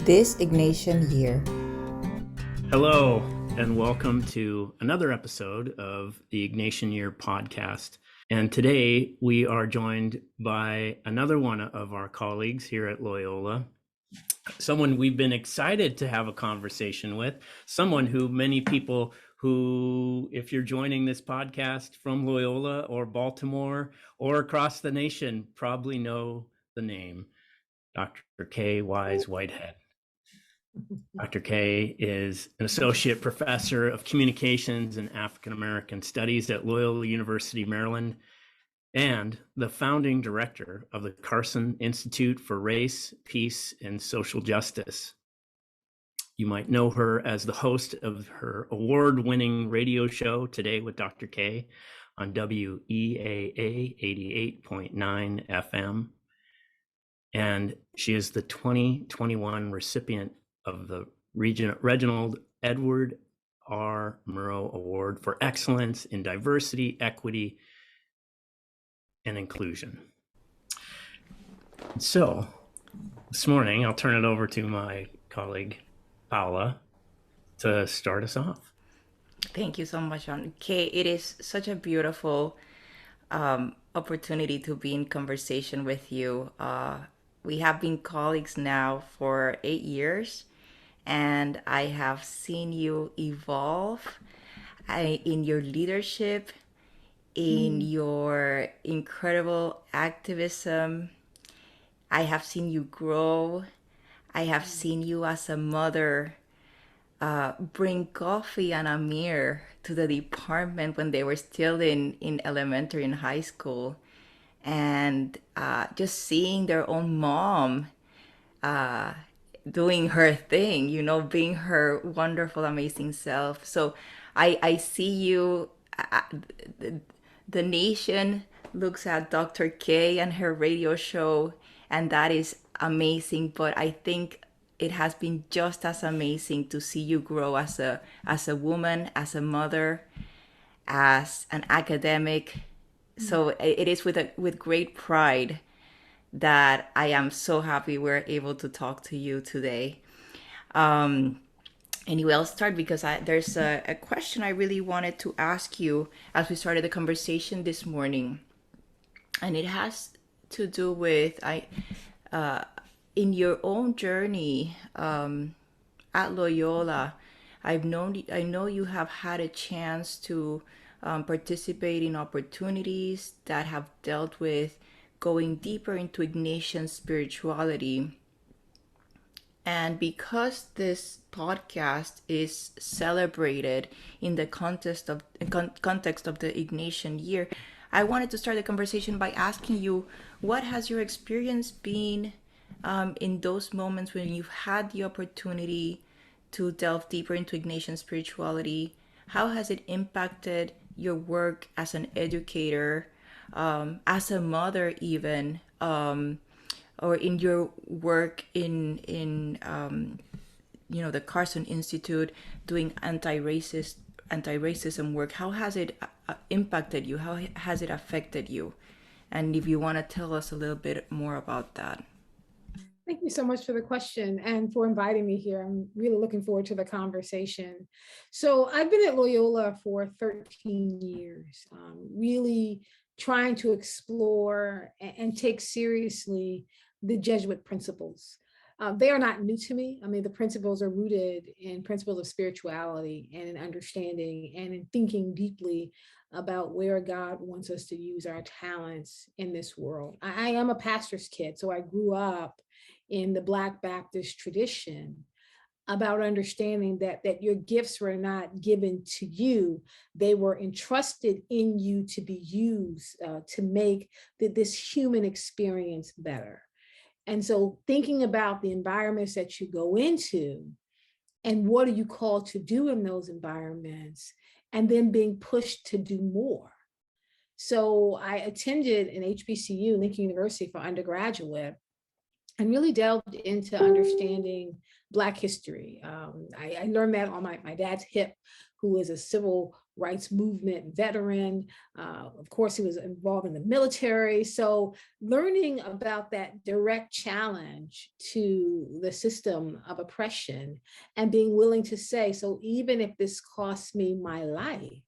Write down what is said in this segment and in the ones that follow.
this Ignatian year. Hello, and welcome to another episode of the Ignatian Year podcast. And today we are joined by another one of our colleagues here at Loyola, someone we've been excited to have a conversation with, someone who many people who, if you're joining this podcast from Loyola or Baltimore or across the nation, probably know the name, Dr. Kaye Whitehead. Dr. Kaye is an associate professor of communications and African American studies at Loyola University Maryland and the founding director of the Karson Institute for Race, Peace, and Social Justice. You might know her as the host of her award-winning radio show, Today with Dr. Kaye, on WEAA 88.9 FM. And she is the 2021 recipient of the Reginald Edward R. Murrow Award for Excellence in Diversity, Equity, and Inclusion. So this morning, I'll turn it over to my colleague, Paula, to start us off. Thank you so much, John. Kaye, it is such a beautiful opportunity to be in conversation with you. We have been colleagues now for 8 years, and I have seen you evolve in your leadership, in your incredible activism. I have seen you grow. I have seen you as a mother bring coffee and a mirror to the department when they were still in elementary and high school. And just seeing their own mom doing her thing, being her wonderful, amazing self. So I see you, the nation looks at Dr. Kaye and her radio show, and that is amazing. But I think it has been just as amazing to see you grow as a woman, as a mother, as an academic. So it is with great pride that I am so happy we're able to talk to you today. Anyway, I'll start because there's a question I really wanted to ask you as we started the conversation this morning. And it has to do with in your own journey at Loyola. I know you have had a chance to participate in opportunities that have dealt with going deeper into Ignatian spirituality. And because this podcast is celebrated in the context of the Ignatian year, I wanted to start the conversation by asking you, what has your experience been in those moments when you've had the opportunity to delve deeper into Ignatian spirituality? How has it impacted your work as an educator, as a mother even, or in your work in the Karson Institute doing anti-racism work? How has it impacted you? How has it affected you? And if you want to tell us a little bit more about that. Thank you so much for the question and for inviting me here. I'm really looking forward to the conversation. So I've been at Loyola for 13 years, really trying to explore and take seriously the Jesuit principles. They are not new to me. I mean, the principles are rooted in principles of spirituality and in understanding and in thinking deeply about where God wants us to use our talents in this world. I am a pastor's kid, so I grew up in the Black Baptist tradition about understanding that your gifts were not given to you. They were entrusted in you to be used to make this human experience better. And so thinking about the environments that you go into and what are you called to do in those environments, and then being pushed to do more. So I attended an HBCU, Lincoln University, for undergraduate, and really delved into understanding Black history. I learned that on my dad's hip, who is a civil rights movement veteran. Of course, he was involved in the military. So learning about that direct challenge to the system of oppression and being willing to say, so even if this costs me my life,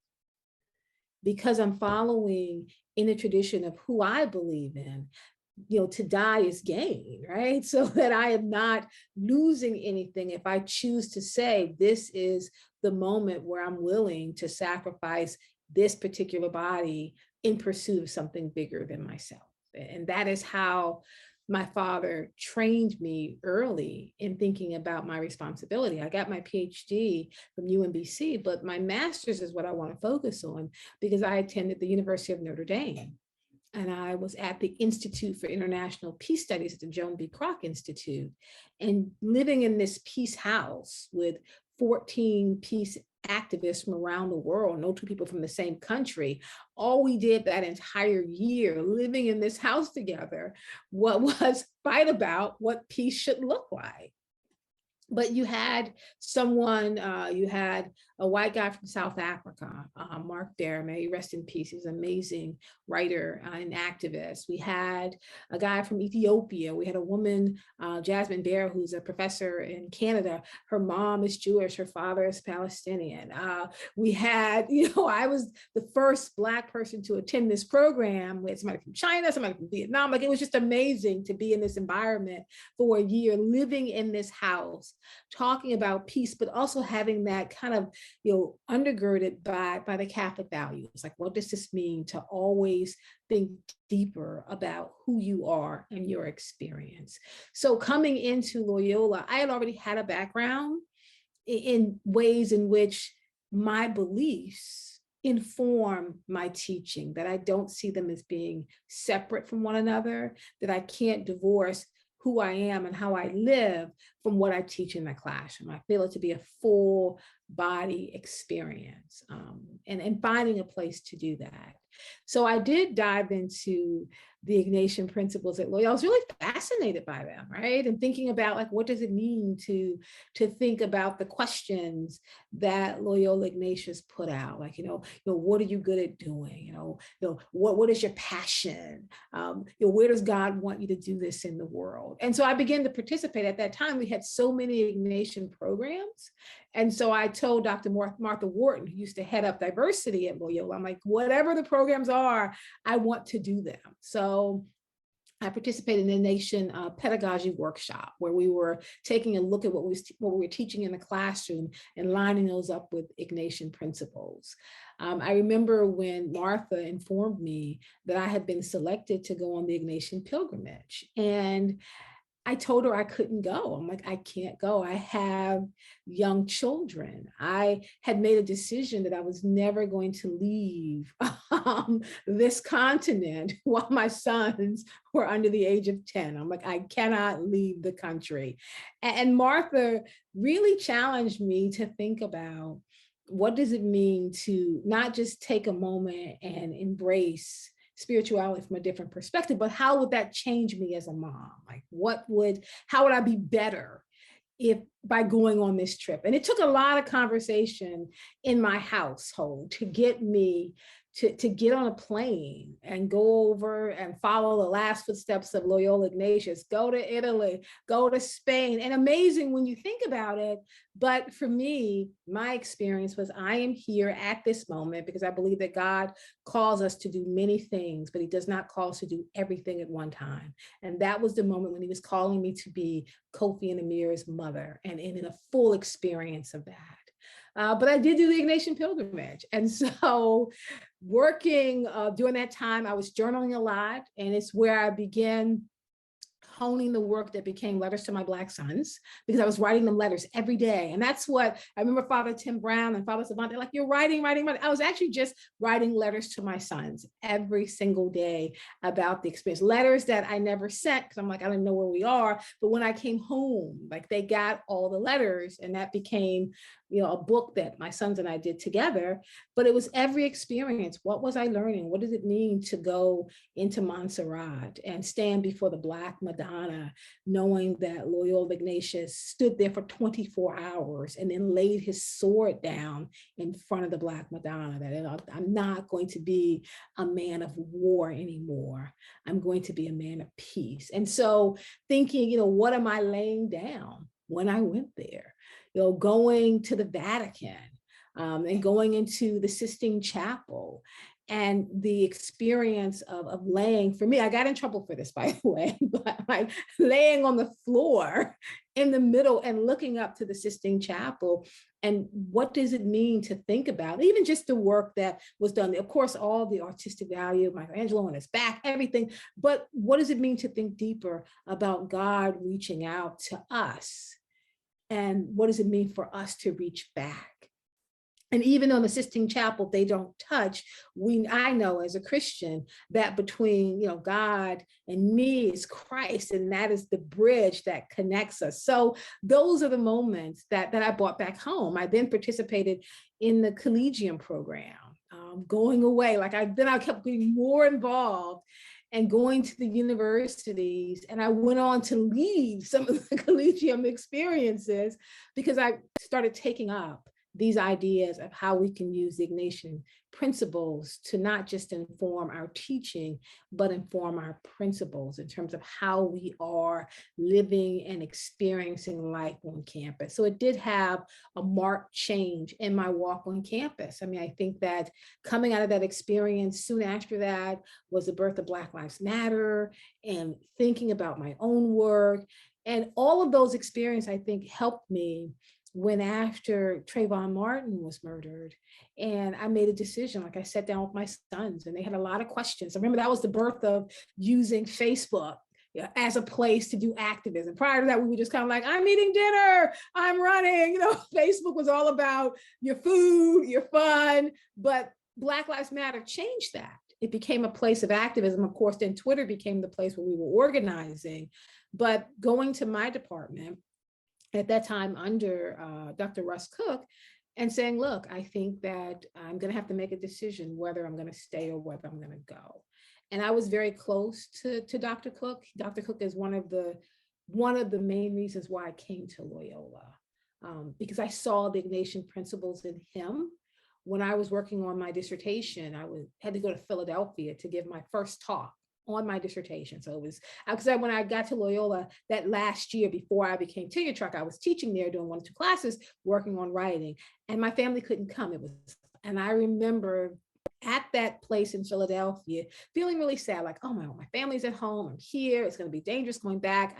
because I'm following in a tradition of who I believe in, to die is gain, right? So that I am not losing anything if I choose to say, this is the moment where I'm willing to sacrifice this particular body in pursuit of something bigger than myself. And that is how my father trained me early in thinking about my responsibility. I got my PhD from UMBC, but my master's is what I want to focus on because I attended the University of Notre Dame. And I was at the Institute for International Peace Studies at the Joan B. Kroc Institute, and living in this peace house with 14 peace activists from around the world, no two people from the same country. All we did that entire year living in this house together, what was fight about what peace should look like. But you had someone, you had a white guy from South Africa, Mark Dare, may he rest in peace. He was an amazing writer and activist. We had a guy from Ethiopia. We had a woman, Jasmine Dare, who's a professor in Canada. Her mom is Jewish, her father is Palestinian. We had, I was the first Black person to attend this program. We had somebody from China, somebody from Vietnam. Like, it was just amazing to be in this environment for a year, living in this house, talking about peace, but also having that kind of, undergirded by the Catholic values. Like, what does this mean to always think deeper about who you are and your experience? So coming into Loyola, I had already had a background in ways in which my beliefs inform my teaching, that I don't see them as being separate from one another, that I can't divorce who I am and how I live from what I teach in the classroom. I feel it to be a full body experience, and finding a place to do that. So I did dive into the Ignatian principles at Loyola. I was really fascinated by them, right? And thinking about, like, what does it mean to think about the questions that Loyola Ignatius put out? Like, what are you good at doing? What is your passion? Where does God want you to do this in the world? And so I began to participate. At that time, we had so many Ignatian programs. And so I told Dr. Martha Wharton, who used to head up diversity at Loyola, I'm like, whatever the programs are, I want to do them. So I participated in the Ignatian pedagogy workshop, where we were taking a look at what we were teaching in the classroom and lining those up with Ignatian principles. I remember when Martha informed me that I had been selected to go on the Ignatian pilgrimage, and I told her I couldn't go. I'm like, I can't go. I have young children. I had made a decision that I was never going to leave this continent while my sons were under the age of 10. I'm like, I cannot leave the country. And Martha really challenged me to think about, what does it mean to not just take a moment and embrace spirituality from a different perspective, but how would that change me as a mom? Like, how would I be better if by going on this trip? And it took a lot of conversation in my household to get me to get on a plane and go over and follow the last footsteps of Loyola Ignatius, go to Italy, go to Spain. And amazing when you think about it. But for me, my experience was, I am here at this moment because I believe that God calls us to do many things, but he does not call us to do everything at one time. And that was the moment when he was calling me to be Kofi and Amir's mother, and in a full experience of that. But I did do the Ignatian pilgrimage. And so working during that time, I was journaling a lot, and it's where I began honing the work that became Letters to My Black Sons, because I was writing them letters every day. And that's what I remember Father Tim Brown and Father Savant, they're like, you're writing. I was actually just writing letters to my sons every single day about the experience. Letters that I never sent, because I'm like, I don't know where we are. But when I came home, like, they got all the letters, and that became a book that my sons and I did together, but it was every experience. What was I learning? What did it mean to go into Montserrat and stand before the Black Madonna, knowing that Loyola Ignatius stood there for 24 hours and then laid his sword down in front of the Black Madonna, that I'm not going to be a man of war anymore. I'm going to be a man of peace. And so thinking, what am I laying down when I went there? Going to the Vatican and going into the Sistine Chapel, and the experience of laying, for me, I got in trouble for this, by the way, but like laying on the floor in the middle and looking up to the Sistine Chapel. And what does it mean to think about even just the work that was done? Of course, all the artistic value, Michelangelo on his back, everything, but what does it mean to think deeper about God reaching out to us? And what does it mean for us to reach back? And even on the Sistine Chapel, they don't touch. I know as a Christian that between God and me is Christ, and that is the bridge that connects us. So those are the moments that I brought back home. I then participated in the collegium program, going away. Then I kept getting more involved and going to the universities. And I went on to lead some of the collegium experiences because I started taking up these ideas of how we can use the Ignatian principles to not just inform our teaching, but inform our principles in terms of how we are living and experiencing life on campus. So it did have a marked change in my walk on campus. I mean, I think that coming out of that experience, soon after that was the birth of Black Lives Matter and thinking about my own work. And all of those experiences, I think, helped me when after Trayvon Martin was murdered, and I made a decision, I sat down with my sons and they had a lot of questions. I remember that was the birth of using Facebook as a place to do activism. Prior to that, we were just kind of like, I'm eating dinner, I'm running. Facebook was all about your food, your fun, but Black Lives Matter changed that. It became a place of activism. Of course, then Twitter became the place where we were organizing. But going to my department, at that time under Dr. Russ Cook, and saying, look, I think that I'm going to have to make a decision whether I'm going to stay or whether I'm going to go. And I was very close to Dr. Cook. Dr. Cook is one of the main reasons why I came to Loyola, because I saw the Ignatian principles in him. When I was working on my dissertation, had to go to Philadelphia to give my first talk on my dissertation. So it was, because when I got to Loyola that last year before I became tenure track, I was teaching there, doing 1 or 2 classes, working on writing, and my family couldn't come. And I remember at that place in Philadelphia, feeling really sad, like, oh my family's at home, I'm here, it's going to be dangerous going back.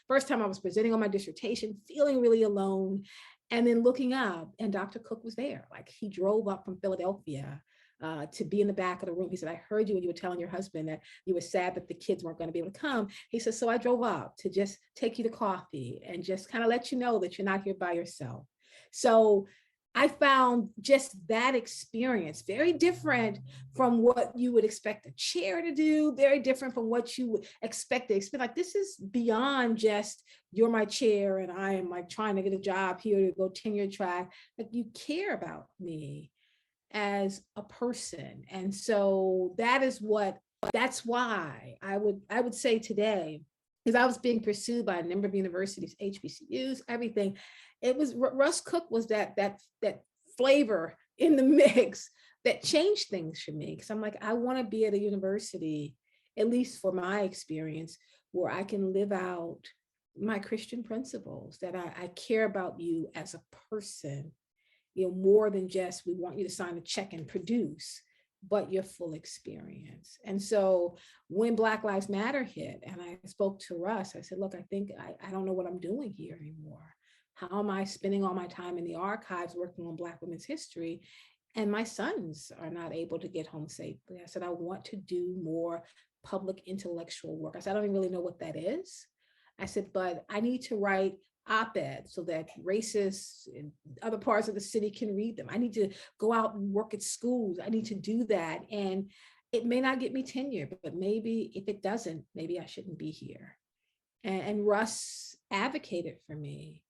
First time I was presenting on my dissertation, feeling really alone. And then looking up, and Dr. Cook was there. He drove up from Philadelphia to be in the back of the room. He said, I heard you when you were telling your husband that you were sad that the kids weren't going to be able to come. He said, so I drove up to just take you to coffee and just kind of let you know that you're not here by yourself. So I found just that experience very different from what you would expect a chair to do, very different from what you would expect to expect. This is beyond just you're my chair and I am trying to get a job here to go tenure track. You care about me as a person. And so that's why I would say today, because I was being pursued by a number of universities, HBCUs, everything. It was Russ Cook was that flavor in the mix that changed things for me. Because I'm I want to be at a university, at least for my experience, where I can live out my Christian principles, that I care about you as a person, more than just we want you to sign a check and produce, but your full experience. And so when Black Lives Matter hit and I spoke to Russ, I said, look, I think I don't know what I'm doing here anymore. How am I spending all my time in the archives working on Black women's history? And my sons are not able to get home safely. I said, I want to do more public intellectual work. I said, I don't even really know what that is. I said, but I need to write op-eds so that racists in other parts of the city can read them. I need to go out and work at schools. I need to do that. And it may not get me tenure, but maybe if it doesn't, maybe I shouldn't be here. And Russ advocated for me.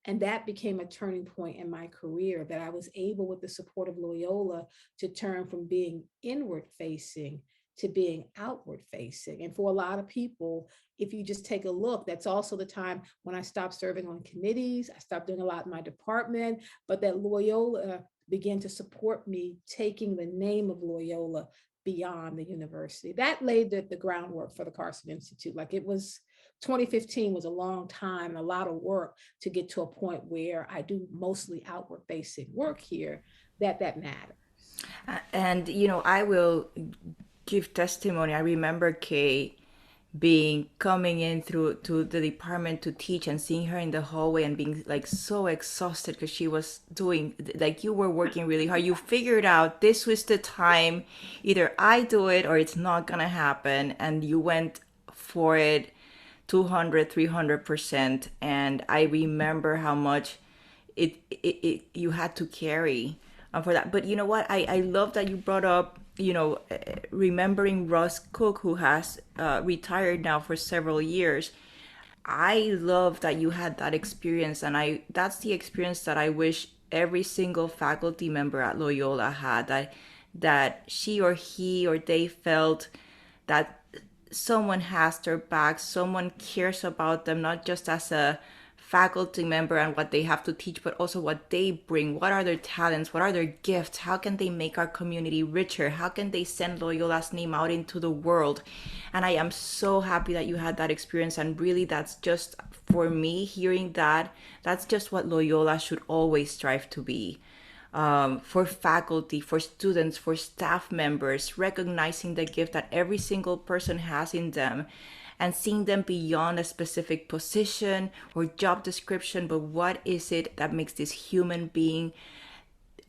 And that became a turning point in my career, that I was able, with the support of Loyola, to turn from being inward facing to being outward facing. And for a lot of people, if you just take a look, that's also the time when I stopped serving on committees. I stopped doing a lot in my department, but that Loyola began to support me taking the name of Loyola beyond the university. That laid the groundwork for the Karson Institute. Like, it was 2015 was a long time, a lot of work to get to a point where I do mostly outward facing work here that matters. And I will give testimony. I remember Kaye coming in through to the department to teach, and seeing her in the hallway and being like so exhausted because she was doing, like, you were working really hard. You figured out this was the time, either I do it or it's not gonna happen, and you went for it 200, 300%. And I remember how much it you had to carry for that. But you know what, I love that you brought up, remembering Russ Cook, who has retired now for several years. I love that you had that experience, and that's the experience that I wish every single faculty member at Loyola had, that she or he or they felt that someone has their back, someone cares about them, not just as a faculty member and what they have to teach, but also what they bring. What are their talents? What are their gifts? How can they make our community richer? How can they send Loyola's name out into the world? And I am so happy that you had that experience. And really, that's just, for me, hearing that, that's just what Loyola should always strive to be. For faculty, for students, for staff members, recognizing the gift that every single person has in them, and seeing them beyond a specific position or job description. But what is it that makes this human being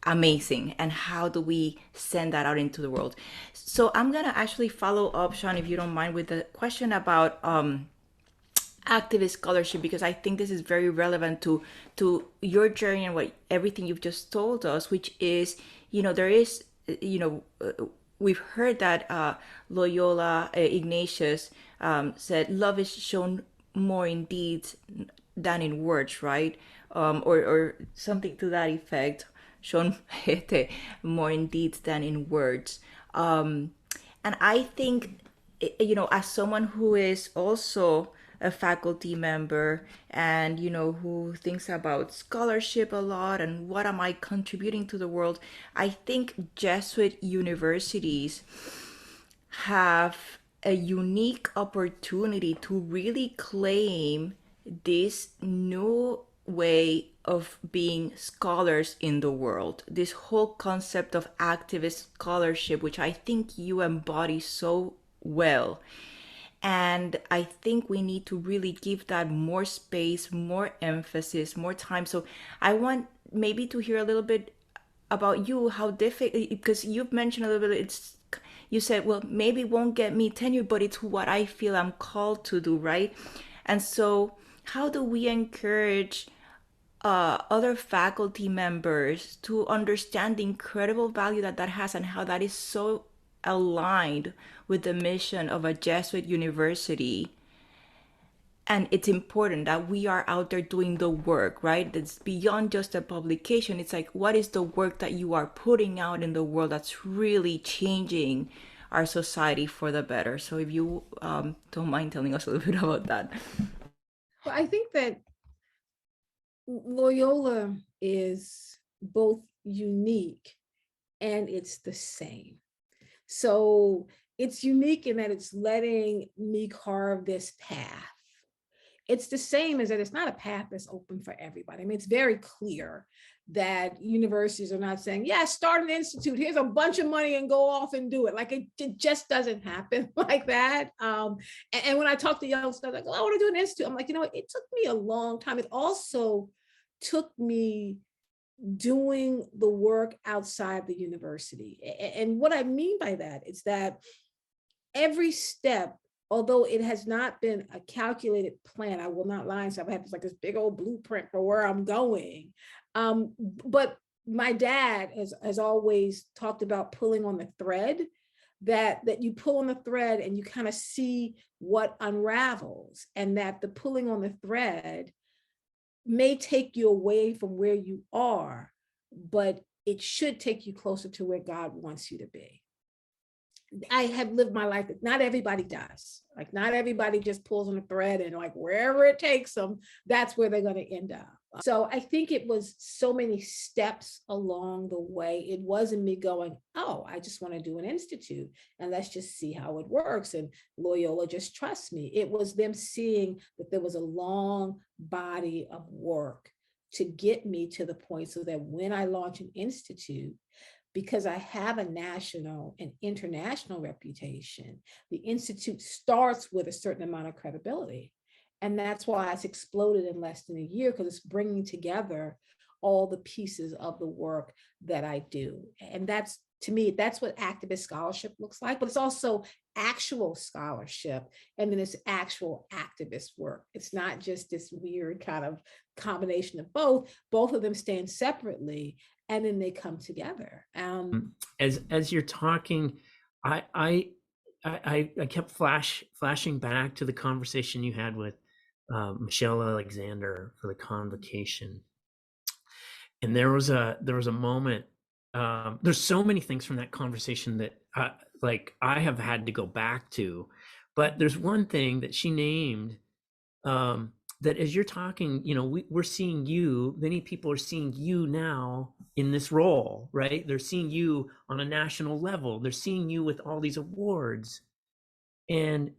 amazing, and how do we send that out into the world? So I'm gonna actually follow up, Sean, if you don't mind, with the question about activist scholarship, because I think this is very relevant to your journey and everything you've just told us, which is, there is, we've heard that Loyola Ignatius said, love is shown more in deeds than in words, right? Or something to that effect, shown more in deeds than in words. And I think, as someone who is also a faculty member, and who thinks about scholarship a lot and what am I contributing to the world, I think Jesuit universities have a unique opportunity to really claim this new way of being scholars in the world, this whole concept of activist scholarship, which I think you embody so well. And I think we need to really give that more space, more emphasis, more time. So I want maybe to hear a little bit about you, how difficult, because you've mentioned a little bit, you said, well, maybe it won't get me tenure, but it's what I feel I'm called to do, right? And so how do we encourage other faculty members to understand the incredible value that has, and how that is so aligned with the mission of a Jesuit university? And it's important that we are out there doing the work, right? That's beyond just a publication. It's like, what is the work that you are putting out in the world that's really changing our society for the better? So if you don't mind telling us a little bit about that. Well, I think that Loyola is both unique and it's the same. So it's unique in that it's letting me carve this path. It's the same as that it's not a path that's open for everybody. I mean, it's very clear that universities are not saying, yeah, start an institute, here's a bunch of money and go off and do it. Like, it just doesn't happen like that. And when I talk to young stuff, like, oh, I want to do an institute, I'm like, it took me a long time. It also took me doing the work outside the university. And what I mean by that is that every step, although it has not been a calculated plan, I will not lie and say I have this big old blueprint for where I'm going. But my dad has always talked about pulling on the thread, that you pull on the thread and you kind of see what unravels, and that the pulling on the thread may take you away from where you are, but it should take you closer to where God wants you to be. I have lived my life. Not everybody does. Like, not everybody just pulls on a thread and like wherever it takes them, that's where they're going to end up. So I think it was so many steps along the way. It wasn't me going, oh, I just want to do an institute and let's just see how it works. And Loyola just trusts me. It was them seeing that there was a long body of work to get me to the point so that when I launch an institute, because I have a national and international reputation, the Institute starts with a certain amount of credibility. And that's why it's exploded in less than a year, because it's bringing together all the pieces of the work that I do. And that's, to me, that's what activist scholarship looks like, but it's also actual scholarship. And then it's actual activist work. It's not just this weird kind of combination of both. Both of them stand separately, and then they come together. As you're talking, I kept flashing back to the conversation you had with Michelle Alexander for the convocation, and there was a moment. There's so many things from that conversation that I have had to go back to, but there's one thing that she named. That as you're talking, we're seeing you, many people are seeing you now in this role, right? They're seeing you on a national level. They're seeing you with all these awards. And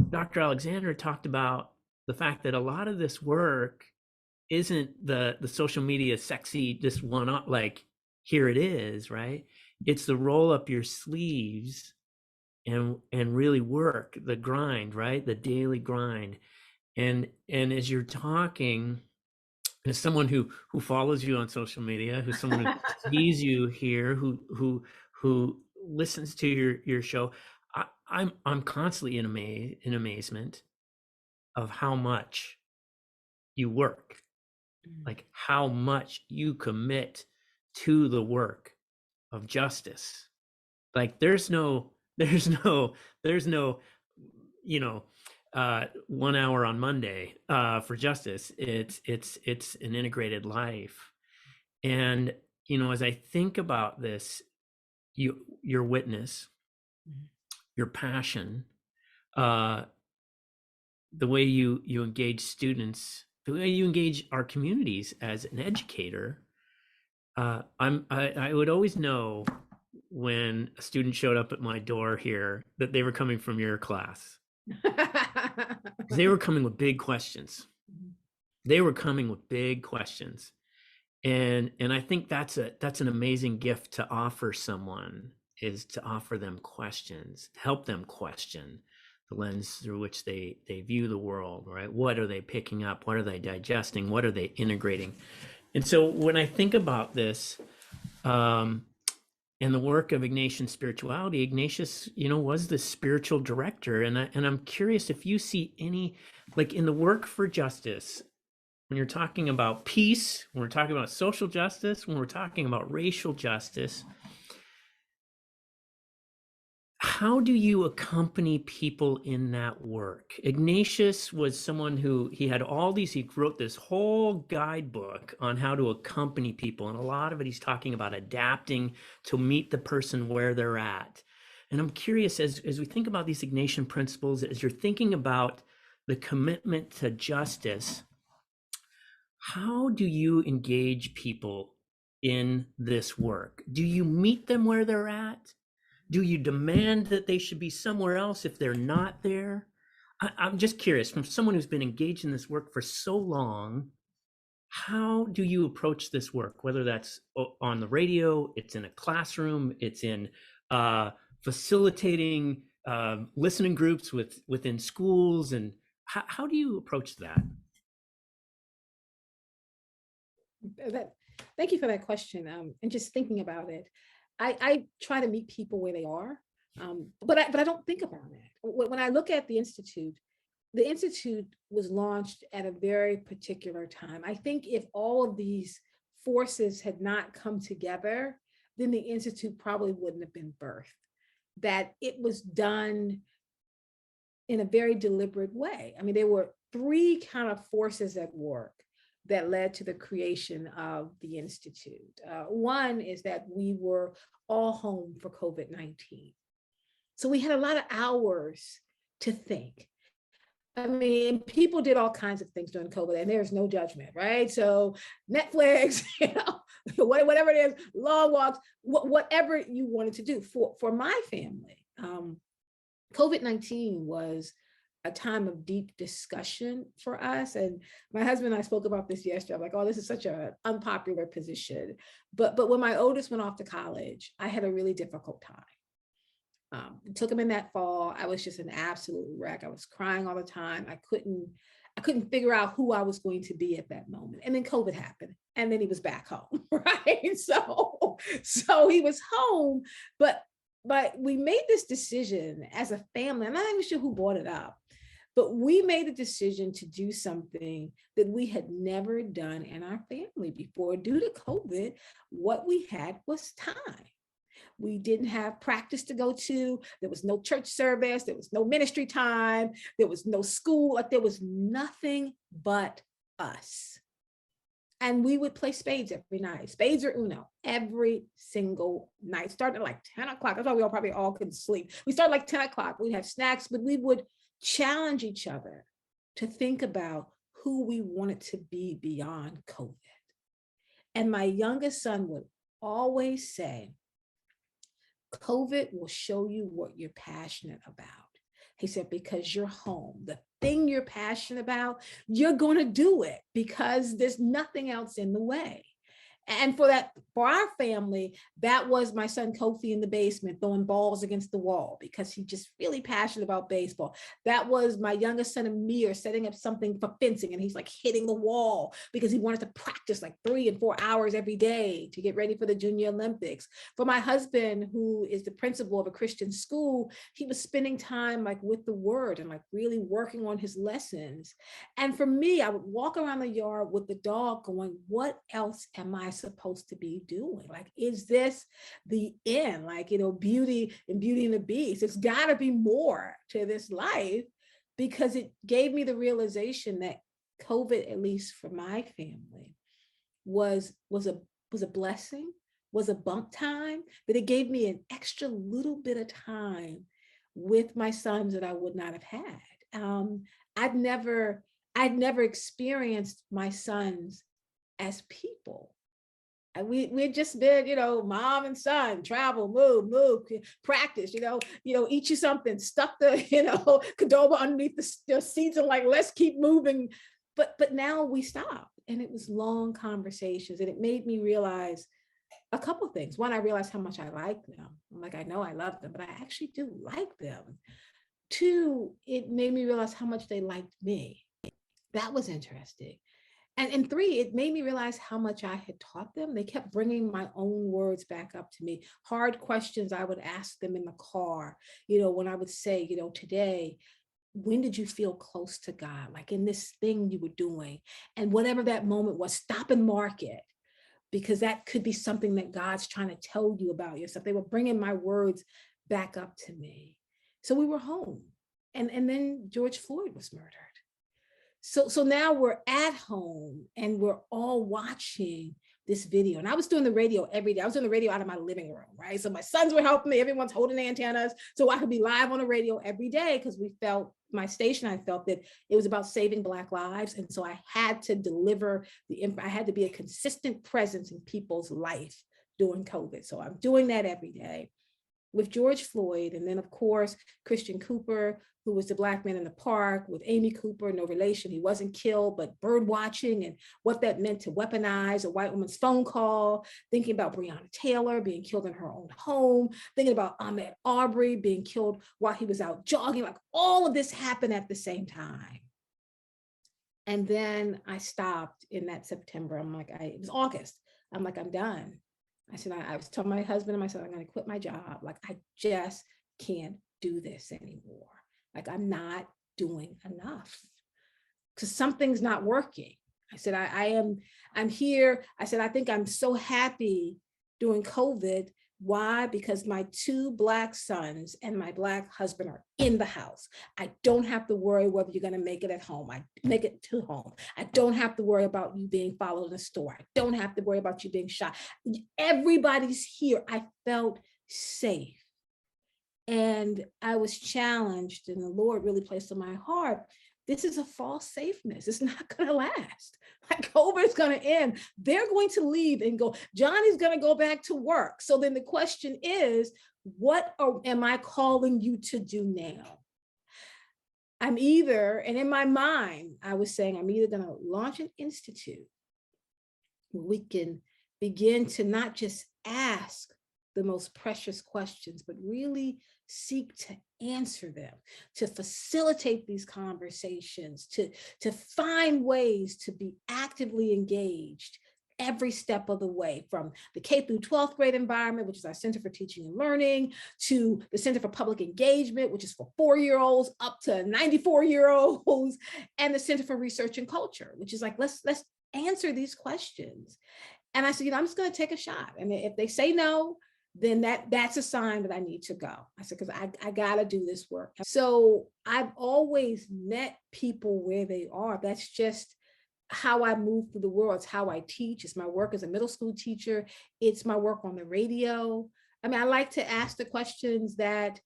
Dr. Alexander talked about the fact that a lot of this work isn't the social media sexy, just one up, like, here it is, right? It's the roll up your sleeves and really work, the grind, right? The daily grind. And as you're talking, as someone who follows you on social media, who's someone who sees you here, who listens to your show, I'm constantly in amazement of how much you work, like how much you commit to the work of justice. Like there's no 1 hour on Monday for justice. It's an integrated life. And as I think about this, your witness, your passion, the way you engage students, the way you engage our communities as an educator, I would always know when a student showed up at my door here that they were coming from your class. They were coming with big questions. They were coming with big questions. And I think that's an amazing gift to offer someone, is to offer them questions, help them question the lens through which they view the world, right? What are they picking up? What are they digesting? What are they integrating? And so when I think about this, and the work of Ignatian spirituality, Ignatius, was the spiritual director. And I'm curious if you see any, like in the work for justice, when you're talking about peace, when we're talking about social justice, when we're talking about racial justice, how do you accompany people in that work? Ignatius was someone who he wrote this whole guidebook on how to accompany people. And a lot of it, he's talking about adapting to meet the person where they're at. And I'm curious, as we think about these Ignatian principles, as you're thinking about the commitment to justice, how do you engage people in this work? Do you meet them where they're at? Do you demand that they should be somewhere else if they're not there? I'm just curious, from someone who's been engaged in this work for so long, how do you approach this work? Whether that's on the radio, it's in a classroom, it's in facilitating listening groups within schools, and how do you approach that? Thank you for that question. And just thinking about it, I try to meet people where they are, but I don't think about it. When I look at the Institute was launched at a very particular time. I think if all of these forces had not come together, then the Institute probably wouldn't have been birthed. That it was done in a very deliberate way. I mean, there were three kind of forces at work. that led to the creation of the Institute. One is that we were all home for COVID-19. So we had a lot of hours to think. I mean, people did all kinds of things during COVID, and there's no judgment, right? So Netflix, whatever it is, long walks, whatever you wanted to do. For my family, COVID-19 was a time of deep discussion for us. And my husband and I spoke about this yesterday. I'm like, oh, this is such an unpopular position. But when my oldest went off to college, I had a really difficult time. Took him in that fall. I was just an absolute wreck. I was crying all the time. I couldn't figure out who I was going to be at that moment. And then COVID happened, and then he was back home, right? So he was home, but we made this decision as a family. I'm not even sure who brought it up, but we made a decision to do something that we had never done in our family before. Due to COVID, what we had was time. We didn't have practice to go to. There was no church service. There was no ministry time. There was no school. Like, there was nothing but us. And we would play spades every night, spades or Uno, every single night. Started at like 10 o'clock. That's why we probably all couldn't sleep. We started like 10 o'clock. We'd have snacks, but we would challenge each other to think about who we wanted to be beyond COVID. And my youngest son would always say, COVID will show you what you're passionate about. He said, because you're home, the thing you're passionate about, you're going to do it because there's nothing else in the way. And for our family, that was my son Kofi in the basement throwing balls against the wall because he's just really passionate about baseball. That was my youngest son Amir setting up something for fencing, and he's like hitting the wall because he wanted to practice like 3 and 4 hours every day to get ready for the Junior Olympics. For my husband, who is the principal of a Christian school, he was spending time like with the word and like really working on his lessons. And for me, I would walk around the yard with the dog going, what else am I supposed to be doing? Like, is this the end? Like, Beauty and the Beast. It's got to be more to this life, because it gave me the realization that COVID, at least for my family, was a blessing, was a bump time, but it gave me an extra little bit of time with my sons that I would not have had. I'd never experienced my sons as people. We had just been, mom and son, travel, move, practice, eat you something, stuff the, Qdoba underneath the seats and like, let's keep moving. But now we stopped, and it was long conversations, and it made me realize a couple of things. One, I realized how much I like them. I'm like, I know I love them, but I actually do like them. Two, it made me realize how much they liked me. That was interesting. And three, it made me realize how much I had taught them. They kept bringing my own words back up to me. Hard questions I would ask them in the car, when I would say, today, when did you feel close to God? Like in this thing you were doing, and whatever that moment was, stop and mark it, because that could be something that God's trying to tell you about yourself. They were bringing my words back up to me. So we were home. And then George Floyd was murdered. So now we're at home and we're all watching this video. And I was doing the radio every day. I was doing the radio out of my living room, right? So my sons were helping me. Everyone's holding antennas so I could be live on the radio every day, because my station, I felt that it was about saving Black lives. And so I had to deliver I had to be a consistent presence in people's life during COVID. So I'm doing that every day with George Floyd. And then of course, Christian Cooper, who was the Black man in the park, with Amy Cooper, no relation. He wasn't killed, but bird watching and what that meant to weaponize a white woman's phone call, thinking about Breonna Taylor being killed in her own home, thinking about Ahmaud Arbery being killed while he was out jogging. Like, all of this happened at the same time. And then I stopped in that September. I'm like, it was August. I'm like, I'm done. I said, I was telling my husband and myself, I'm going to quit my job. Like, I just can't do this anymore. Like, I'm not doing enough, because something's not working. I said, I'm here. I said, I think I'm so happy during COVID Why? Because my 2 Black sons and my Black husband are in the house. I don't have to worry whether you're going to make it at home. I make it to home. I don't have to worry about you being followed in the store. I don't have to worry about you being shot. Everybody's here. I felt safe. And I was challenged, and the Lord really placed on my heart, this is a false safeness. It's not going to last. Like COVID is going to end. They're going to leave and go. Johnny's going to go back to work. So then the question is, am I calling you to do now? I'm either, and in my mind, I was saying, I'm either going to launch an institute where we can begin to not just ask the most precious questions, but really seek to answer them, to facilitate these conversations, to find ways to be actively engaged every step of the way, from the K through 12th grade environment, which is our Center for Teaching and Learning, to the Center for Public Engagement, which is for 4-year-olds up to 94-year-olds, and the Center for Research and Culture, which is like, let's answer these questions. And I said, I'm just going to take a shot. And if they say no, then that's a sign that I need to go. I said, because I got to do this work. So I've always met people where they are. That's just how I move through the world. It's how I teach. It's my work as a middle school teacher. It's my work on the radio. I mean, I like to ask the questions that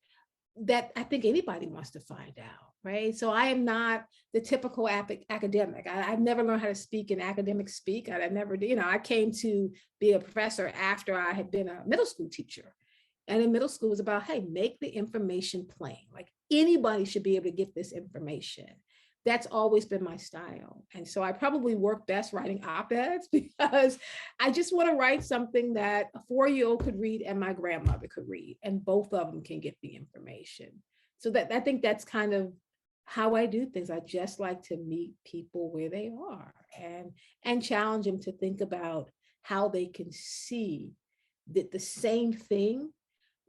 I think anybody wants to find out, right? So I am not the typical academic. I've never learned how to speak in academic speak. I never did. I came to be a professor after I had been a middle school teacher. And in middle school, it was about, hey, make the information plain. Like anybody should be able to get this information. That's always been my style. And so I probably work best writing op-eds because I just want to write something that a 4-year-old could read and my grandmother could read, and both of them can get the information. So that I think that's kind of how I do things. I just like to meet people where they are and challenge them to think about how they can see that the same thing,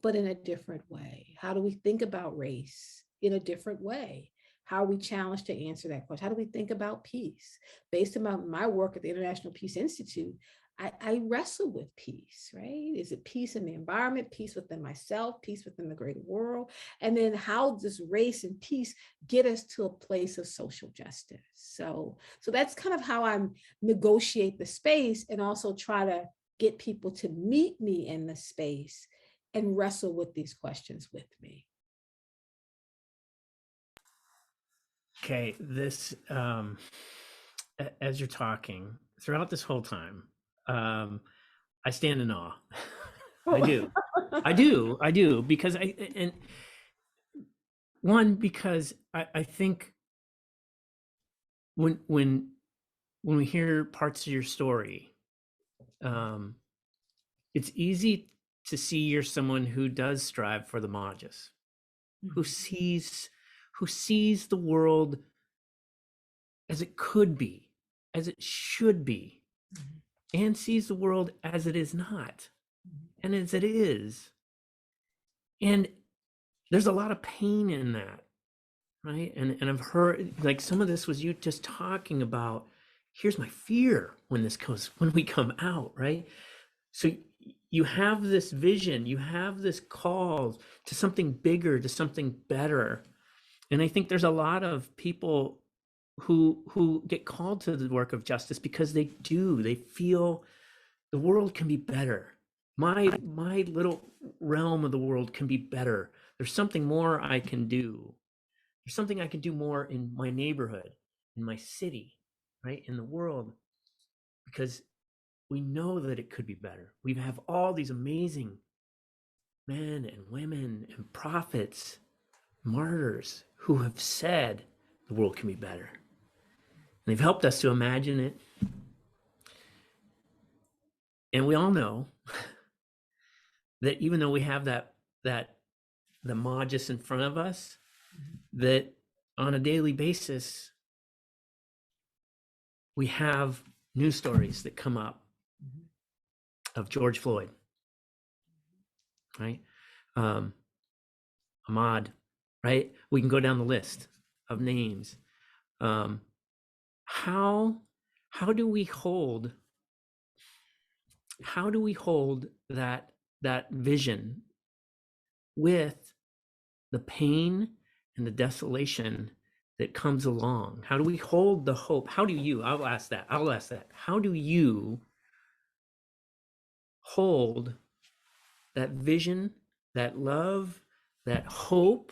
but in a different way. How do we think about race in a different way? How are we challenged to answer that question? How do we think about peace? Based on my work at the International Peace Institute, I wrestle with peace, right? Is it peace in the environment, peace within myself, peace within the greater world? And then how does race and peace get us to a place of social justice? So that's kind of how I negotiate the space and also try to get people to meet me in the space and wrestle with these questions with me. Okay, this as you're talking throughout this whole time, I stand in awe. I do, because because I think when we hear parts of your story, it's easy to see you're someone who does strive for the Magis, who sees the world as it could be, as it should be, and sees the world as it is not, and as it is. And there's a lot of pain in that, right? And I've heard, like, some of this was you just talking about, here's my fear when we come out, right? So you have this vision, you have this call to something bigger, to something better. And I think there's a lot of people who get called to the work of justice because they feel the world can be better. My little realm of the world can be better. There's something more I can do. There's something I can do more in my neighborhood, in my city, right? In the world, because we know that it could be better. We have all these amazing men and women and prophets, martyrs who have said the world can be better. And they've helped us to imagine it. And we all know that even though we have the Magis in front of us, that on a daily basis, we have news stories that come up of George Floyd, right? Ahmaud, right? We can go down the list of names. How do we hold that that vision with the pain and the desolation that comes along? How do we hold the hope? I'll ask that. How do you hold that vision, that love, that hope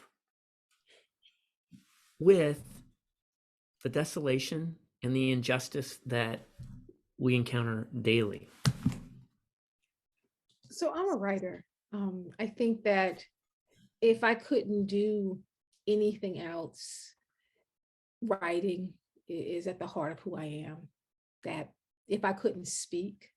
with the desolation and the injustice that we encounter daily? So I'm a writer. I think that if I couldn't do anything else, writing is at the heart of who I am. That if I couldn't speak,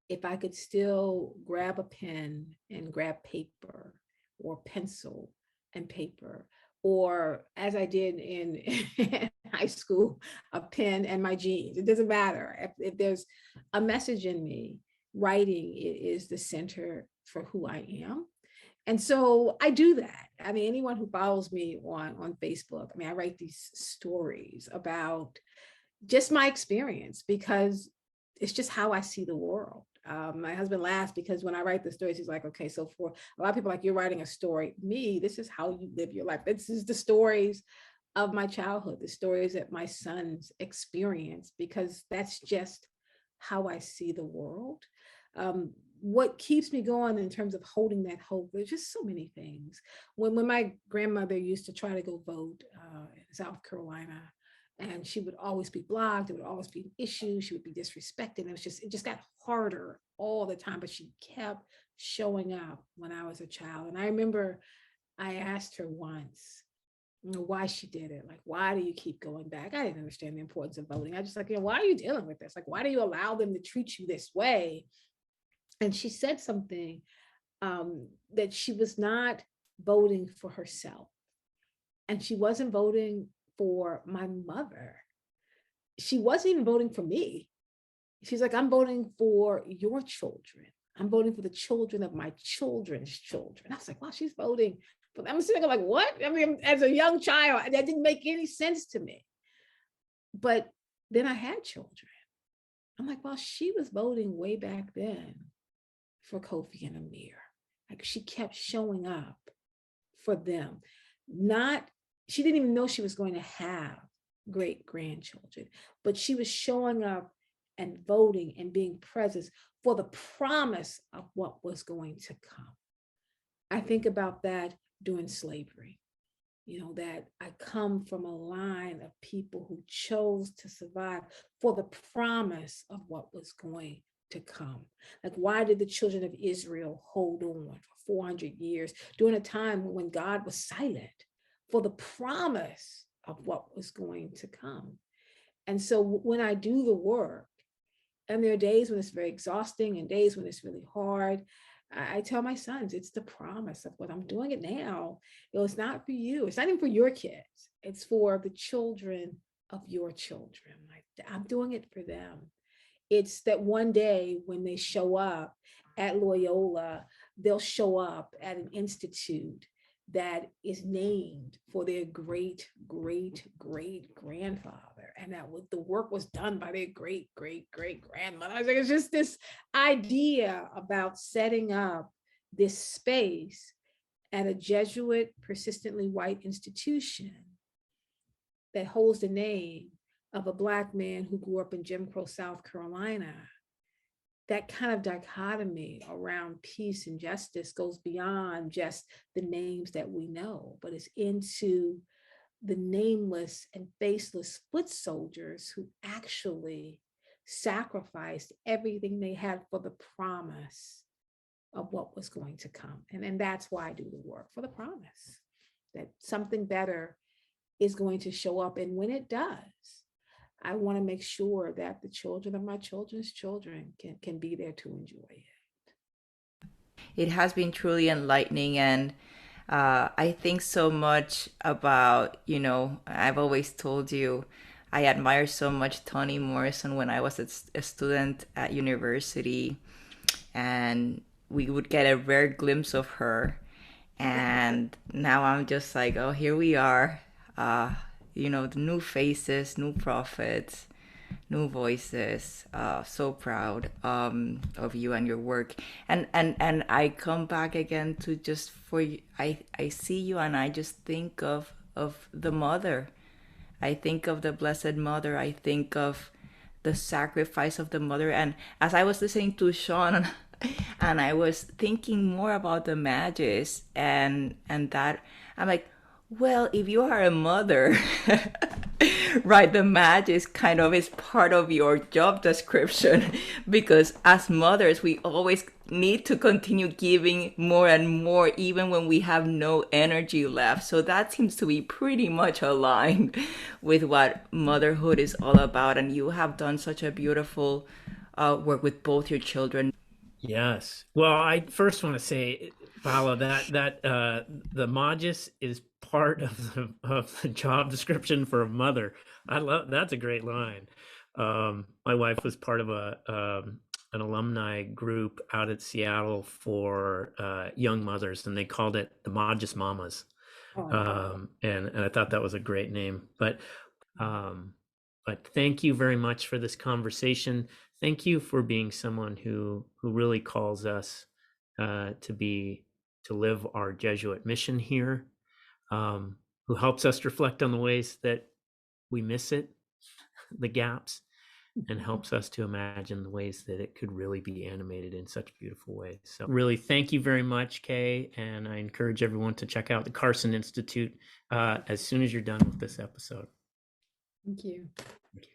if I could still grab a pen and grab paper or pencil and paper, or as I did in high school, a pen and my jeans, it doesn't matter. If there's a message in me, writing is the center for who I am. And so I do that. I mean, anyone who follows me on Facebook, I mean, I write these stories about just my experience because it's just how I see the world. My husband laughs because when I write the stories, he's like, okay, so for a lot of people, like, you're writing a story. Me, this is how you live your life. This is the stories of my childhood, the stories that my sons experience, because that's just how I see the world. What keeps me going in terms of holding that hope, there's just so many things. When my grandmother used to try to go vote in South Carolina, and she would always be blocked, it would always be an issue, she would be disrespected. It just got harder all the time, but she kept showing up when I was a child. And I remember I asked her once, why she did it. Like, why do you keep going back? I didn't understand the importance of voting. I just like, why are you dealing with this? Like, why do you allow them to treat you this way? And she said something that she was not voting for herself. And she wasn't voting for my mother. She wasn't even voting for me. She's like, I'm voting for your children. I'm voting for the children of my children's children. I was like, wow, she's voting for them. I'm sitting there like, what? I mean, as a young child, that didn't make any sense to me. But then I had children. I'm like, well, she was voting way back then for Kofi and Amir. Like, she kept showing up for them. She didn't even know she was going to have great grandchildren, but she was showing up and voting and being present for the promise of what was going to come. I think about that during slavery, that I come from a line of people who chose to survive for the promise of what was going to come. Like, why did the children of Israel hold on for 400 years during a time when God was silent? For the promise of what was going to come. And so when I do the work, and there are days when it's very exhausting and days when it's really hard, I tell my sons, it's the promise of what I'm doing it now. It's not for you. It's not even for your kids. It's for the children of your children. Like, I'm doing it for them. It's that one day when they show up at Loyola, they'll show up at an institute that is named for their great, great, great grandfather. And that the work was done by their great, great, great grandmother. I was like, it's just this idea about setting up this space at a Jesuit, persistently white institution that holds the name of a Black man who grew up in Jim Crow, South Carolina. That kind of dichotomy around peace and justice goes beyond just the names that we know, but it's into the nameless and faceless foot soldiers who actually sacrificed everything they had for the promise of what was going to come. And that's why I do the work, for the promise that something better is going to show up. And when it does, I want to make sure that the children of my children's children can be there to enjoy it. It has been truly enlightening, and I think so much about, I've always told you, I admire so much Toni Morrison when I was a student at university, and we would get a rare glimpse of her. And now I'm just like, oh, here we are. The new faces, new prophets, new voices. So proud of you and your work. And I come back again to just for you. I see you and I just think of the mother. I think of the Blessed Mother. I think of the sacrifice of the mother. And as I was listening to Sean, and I was thinking more about the Magis and that, I'm like, well, if you are a mother, right, the Magis kind of is part of your job description because as mothers, we always need to continue giving more and more, even when we have no energy left. So that seems to be pretty much aligned with what motherhood is all about. And you have done such a beautiful work with both your children. Yes. Well, I first want to say, Paula, that the Magis is part of the job description for a mother. I love that's a great line. My wife was part of an alumni group out at Seattle for young mothers, and they called it the Magis Mamas. And I thought that was a great name. But thank you very much for this conversation. Thank you for being someone who really calls us to live our Jesuit mission here, who helps us reflect on the ways that we miss it, the gaps, and helps us to imagine the ways that it could really be animated in such beautiful ways. So really, thank you very much, Kaye, and I encourage everyone to check out the Karson Institute as soon as you're done with this episode. Thank you. Thank you.